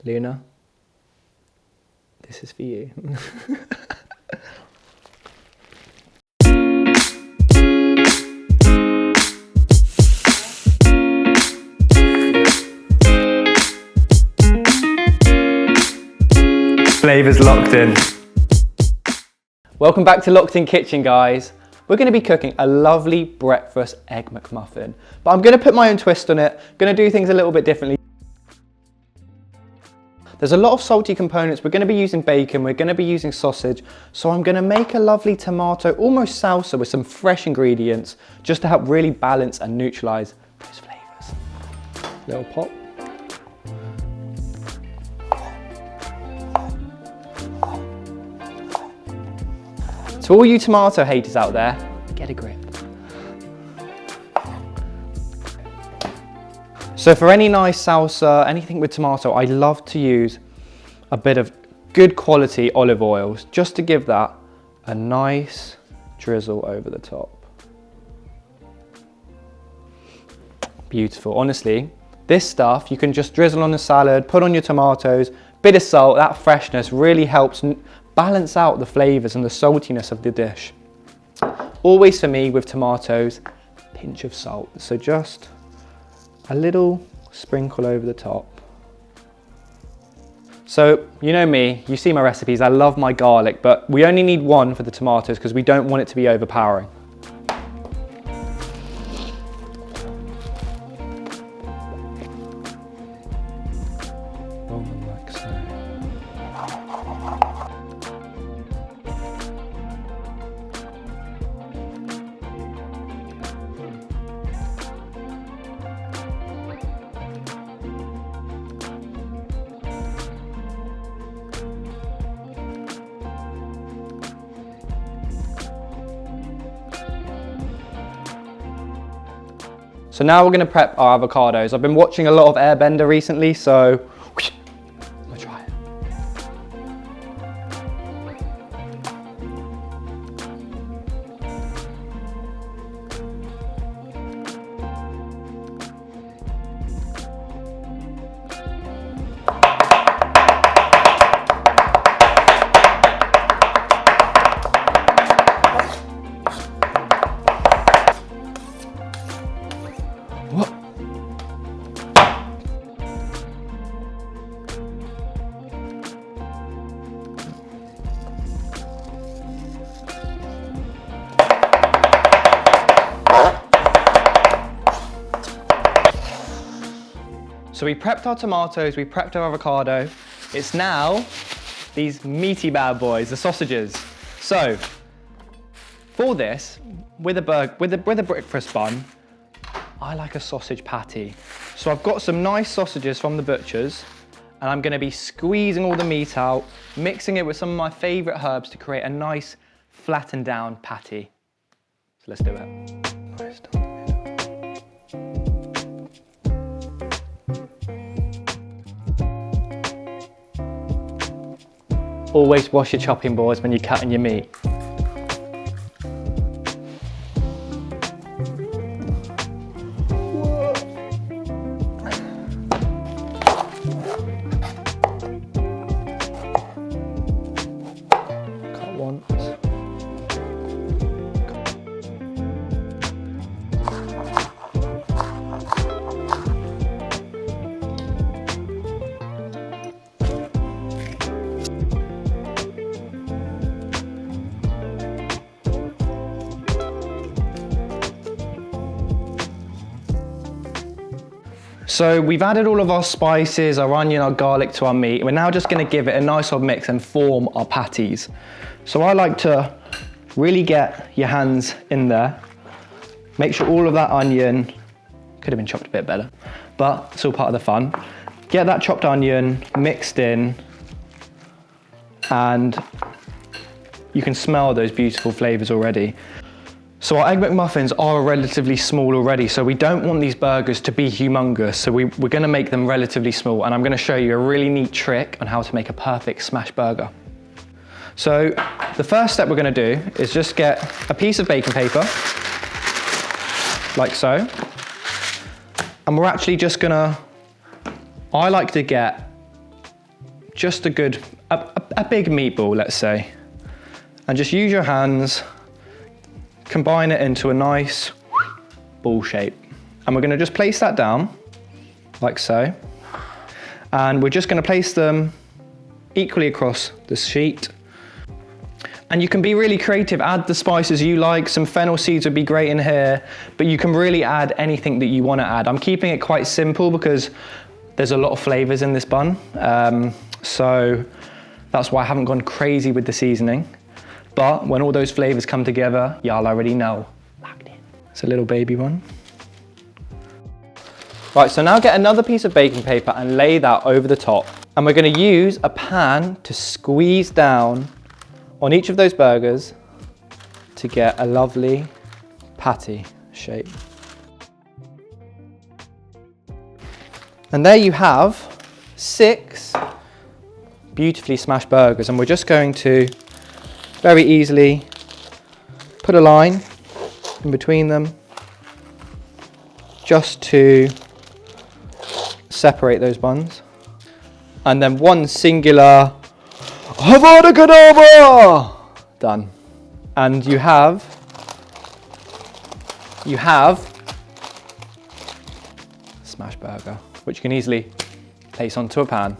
Luna, this is for you. Flavours locked in. Welcome back to Loch'd In Kitchen, guys. We're going to be cooking a lovely breakfast egg McMuffin, but I'm going to put my own twist on it. Going to do things a little bit differently. There's a lot of salty components. We're going to be using bacon, we're going to be using sausage, so I'm going to make a lovely tomato, almost salsa with some fresh ingredients, just to help really balance and neutralise those flavours. Little pop. To all you tomato haters out there, get a grip. So for any nice salsa, anything with tomato, I love to use a bit of good quality olive oils just to give that a nice drizzle over the top. Beautiful, honestly. This stuff you can just drizzle on the salad, put on your tomatoes, bit of salt, that freshness really helps balance out the flavours and the saltiness of the dish. Always for me with tomatoes, a pinch of salt. So just a little sprinkle over the top. So you know me, you see my recipes, I love my garlic, but we only need one for the tomatoes because we don't want it to be overpowering. Roll them like so. So now we're going to prep our avocados. I've been watching a lot of Airbender recently, so I'm going to try it. So we prepped our tomatoes, we prepped our avocado. It's now these meaty bad boys, the sausages. So for this, with a breakfast bun, I like a sausage patty. So I've got some nice sausages from the butchers, and I'm going to be squeezing all the meat out, mixing it with some of my favourite herbs to create a nice flattened down patty. So let's do it. Nice done. Always wash your chopping boards when you're cutting your meat. Cut once. So we've added all of our spices, our onion, our garlic to our meat. We're now just going to give it a nice old mix and form our patties. So I like to really get your hands in there. Make sure all of that onion, could have been chopped a bit better, but it's all part of the fun. Get that chopped onion mixed in, and you can smell those beautiful flavors already. So our Egg McMuffins are relatively small already, so we don't want these burgers to be humongous, so we're going to make them relatively small, and I'm going to show you a really neat trick on how to make a perfect smash burger. So the first step we're going to do is just get a piece of baking paper, like so, and we're actually just going to, I like to get just a big meatball, let's say. And just use your hands, combine it into a nice ball shape. And we're gonna just place that down, like so. And we're just gonna place them equally across the sheet. And you can be really creative, add the spices you like. Some fennel seeds would be great in here, but you can really add anything that you wanna add. I'm keeping it quite simple because there's a lot of flavors in this bun. So that's why I haven't gone crazy with the seasoning. But when all those flavors come together, y'all already know. Locked in. It's a little baby one. Right, so now get another piece of baking paper and lay that over the top. And we're gonna use a pan to squeeze down on each of those burgers to get a lovely patty shape. And there you have 6 beautifully smashed burgers, and we're just going to very easily put a line in between them just to separate those buns. And then one singular Avada Kedavra! Done. And you have smash burger, which you can easily place onto a pan.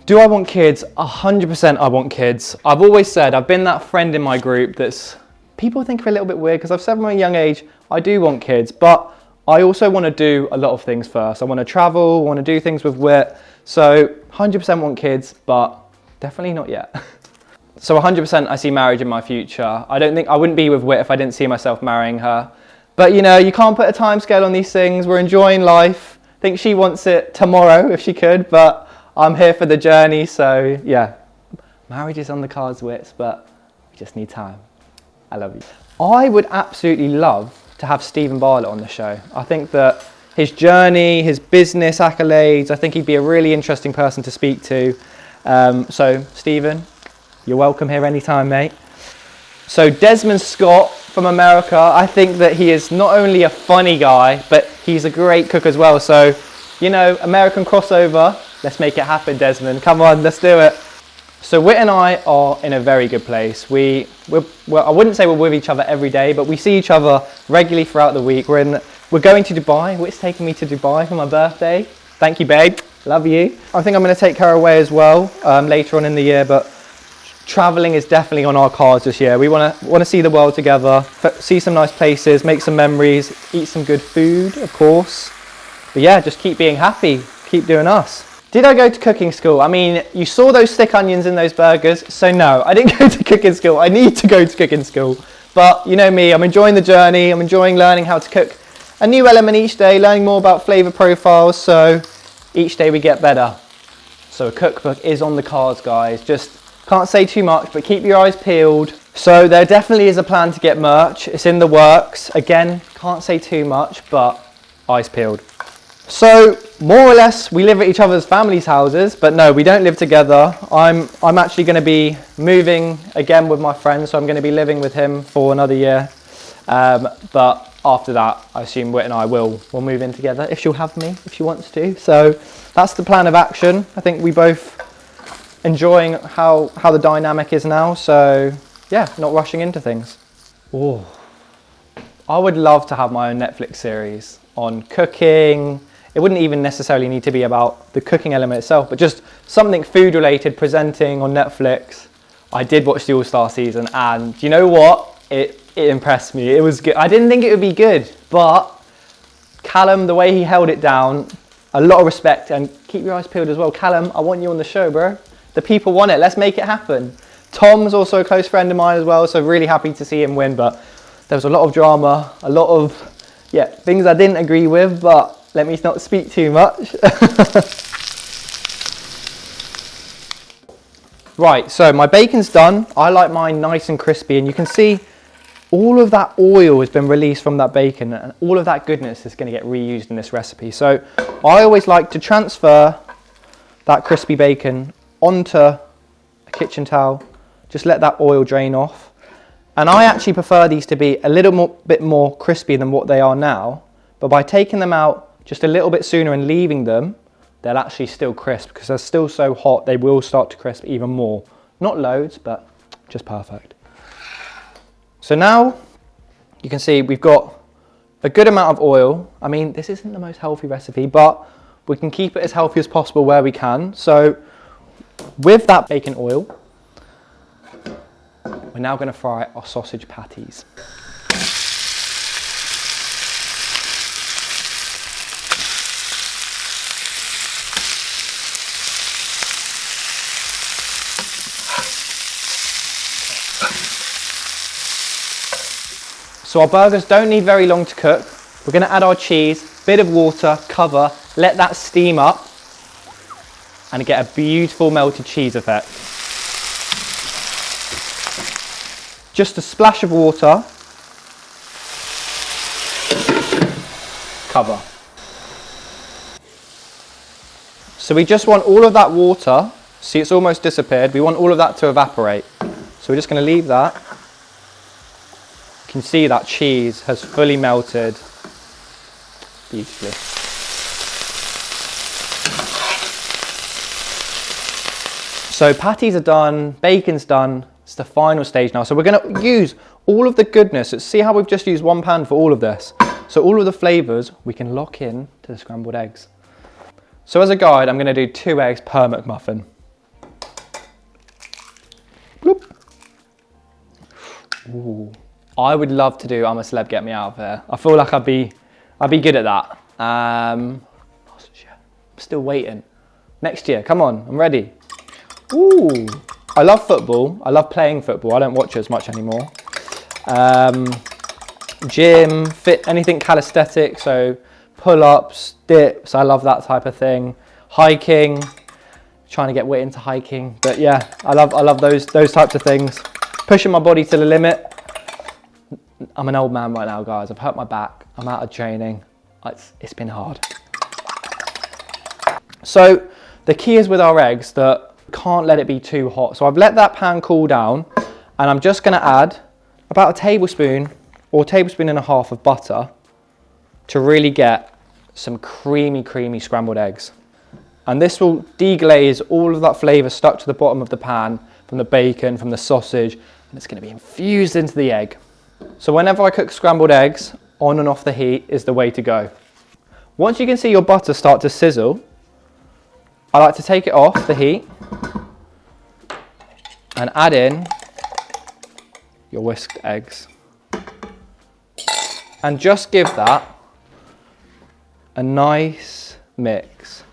Do I want kids? 100% I want kids. I've always said, I've been that friend in my group that's, people think are a little bit weird because I've said from a young age, I do want kids, but I also want to do a lot of things first. I want to travel, I want to do things with Whit. So 100% want kids, but definitely not yet. So 100% I see marriage in my future. I wouldn't be with Whit if I didn't see myself marrying her. But you know, you can't put a time scale on these things. We're enjoying life. I think she wants it tomorrow if she could, but I'm here for the journey. So yeah, marriage is on the cards, Whit, but we just need time. I love you. I would absolutely love to have Stephen Bartlett on the show. I think that his journey, his business accolades, I think he'd be a really interesting person to speak to. So Stephen, you're welcome here anytime, mate. So Desmond Scott from America, I think that he is not only a funny guy, but he's a great cook as well. So, you know, American crossover, let's make it happen, Desmond. Come on, let's do it. So Whit and I are in a very good place. I wouldn't say we're with each other every day, but we see each other regularly throughout the week. We're going to Dubai. Whit's taking me to Dubai for my birthday. Thank you, babe. Love you. I think I'm going to take her away as well later on in the year, but traveling is definitely on our cards this year. We want to see the world together, see some nice places, make some memories, eat some good food, of course. But yeah, just keep being happy, keep doing us. Did I go to cooking school? I mean, you saw those thick onions in those burgers, so no, I didn't go to cooking school. I need to go to cooking school. But you know me, I'm enjoying the journey. I'm enjoying learning how to cook a new element each day, learning more about flavor profiles, so each day we get better. So a cookbook is on the cards, guys. Just can't say too much, but keep your eyes peeled. So there definitely is a plan to get merch. It's in the works. Again, can't say too much, but eyes peeled. So more or less we live at each other's families' houses, but no, we don't live together. I'm actually going to be moving again with my friend, so I'm going to be living with him for another year. But after that, I assume Whit and I will move in together if she'll have me, if she wants to. So that's the plan of action. I think we both enjoying how the dynamic is now. So yeah, not rushing into things. Oh, I would love to have my own Netflix series on cooking. It wouldn't even necessarily need to be about the cooking element itself, but just something food related presenting on Netflix. I did watch the All-Star season, and you know what? It impressed me. It was good. I didn't think it would be good, but Callum, the way he held it down, a lot of respect, and keep your eyes peeled as well. Callum, I want you on the show, bro. The people want it. Let's make it happen. Tom's also a close friend of mine as well, so really happy to see him win, but there was a lot of drama, a lot of, things I didn't agree with, but let me not speak too much. Right, so my bacon's done. I like mine nice and crispy, and you can see all of that oil has been released from that bacon, and all of that goodness is going to get reused in this recipe. So I always like to transfer that crispy bacon onto a kitchen towel, just let that oil drain off. And I actually prefer these to be a little bit more crispy than what they are now, but by taking them out just a little bit sooner and leaving them, they'll actually still crisp, because they're still so hot, they will start to crisp even more. Not loads, but just perfect. So now you can see we've got a good amount of oil. I mean, this isn't the most healthy recipe, but we can keep it as healthy as possible where we can. So with that bacon oil, we're now going to fry our sausage patties. So our burgers don't need very long to cook. We're going to add our cheese, bit of water, cover, let that steam up and get a beautiful melted cheese effect. Just a splash of water, cover. So we just want all of that water, see it's almost disappeared, we want all of that to evaporate. So we're just going to leave that. You can see that cheese has fully melted beautifully. So patties are done, bacon's done, it's the final stage now. So we're going to use all of the goodness. See how we've just used one pan for all of this? So all of the flavours we can lock in to the scrambled eggs. So as a guide, I'm going to do 2 eggs per McMuffin. Bloop. Ooh. I would love to do I'm a Celeb, Get Me Out of Here. I feel like I'd be good at that. I'm still waiting. Next year, come on, I'm ready. Ooh, I love football. I love playing football. I don't watch it as much anymore. Gym, fit, anything calisthenics, so pull-ups, dips, I love that type of thing. Hiking, trying to get Whit into hiking. But yeah, I love those types of things. Pushing my body to the limit. I'm an old man right now, guys. I've hurt my back. I'm out of training. It's been hard. So the key is with our eggs that can't let it be too hot. So I've let that pan cool down and I'm just going to add about a tablespoon or a tablespoon and a half of butter to really get some creamy scrambled eggs. And this will deglaze all of that flavour stuck to the bottom of the pan from the bacon, from the sausage, and it's going to be infused into the egg. So whenever I cook scrambled eggs, on and off the heat is the way to go. Once you can see your butter start to sizzle, I like to take it off the heat and add in your whisked eggs. And just give that a nice mix.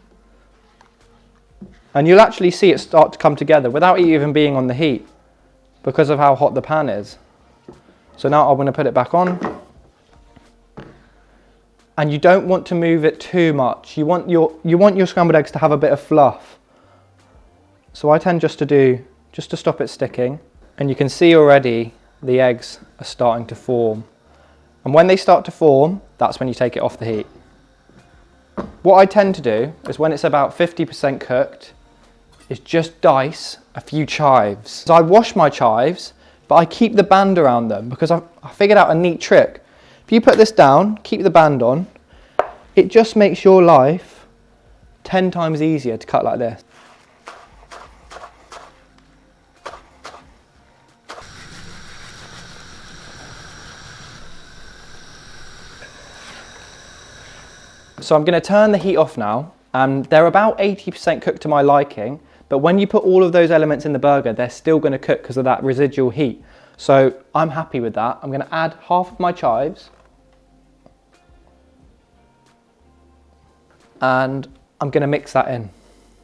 And you'll actually see it start to come together without it even being on the heat because of how hot the pan is. So now I'm going to put it back on. And you don't want to move it too much. You want your scrambled eggs to have a bit of fluff. So I tend just to stop it sticking. And you can see already the eggs are starting to form. And when they start to form, that's when you take it off the heat. What I tend to do is when it's about 50% cooked, is just dice a few chives. So I wash my chives, but I keep the band around them because I figured out a neat trick. If you put this down, keep the band on, it just makes your life 10 times easier to cut like this. So I'm going to turn the heat off now. They're about 80% cooked to my liking, but when you put all of those elements in the burger, they're still going to cook because of that residual heat. So I'm happy with that. I'm going to add half of my chives. And I'm going to mix that in,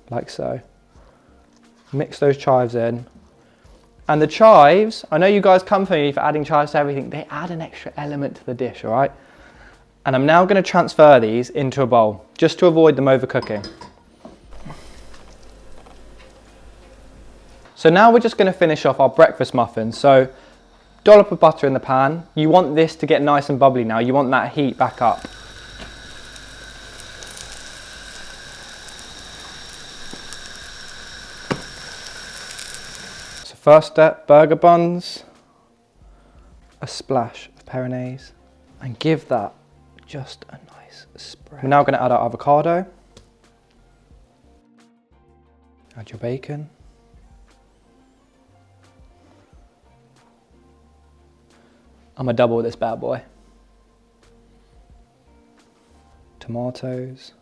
like so. Mix those chives in. And the chives, I know you guys come for me for adding chives to everything, they add an extra element to the dish, all right? And I'm now going to transfer these into a bowl, just to avoid them overcooking. So now we're just going to finish off our breakfast muffins. So dollop of butter in the pan. You want this to get nice and bubbly now. You want that heat back up. So first step, burger buns, a splash of Peronaise, and give that Just a nice spread. We're now going to add our avocado. Add your bacon. I'm going to double this bad boy. Tomatoes.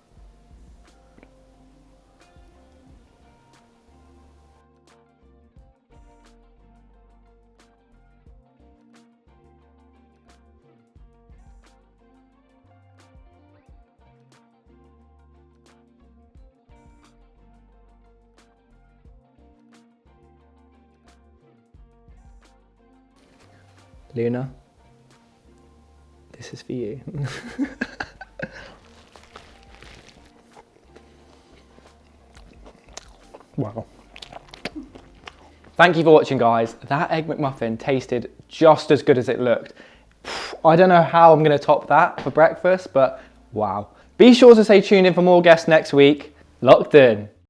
Luna, this is for you. Wow. Thank you for watching, guys. That Egg McMuffin tasted just as good as it looked. I don't know how I'm going to top that for breakfast, but wow. Be sure to stay tuned in for more guests next week. Locked in.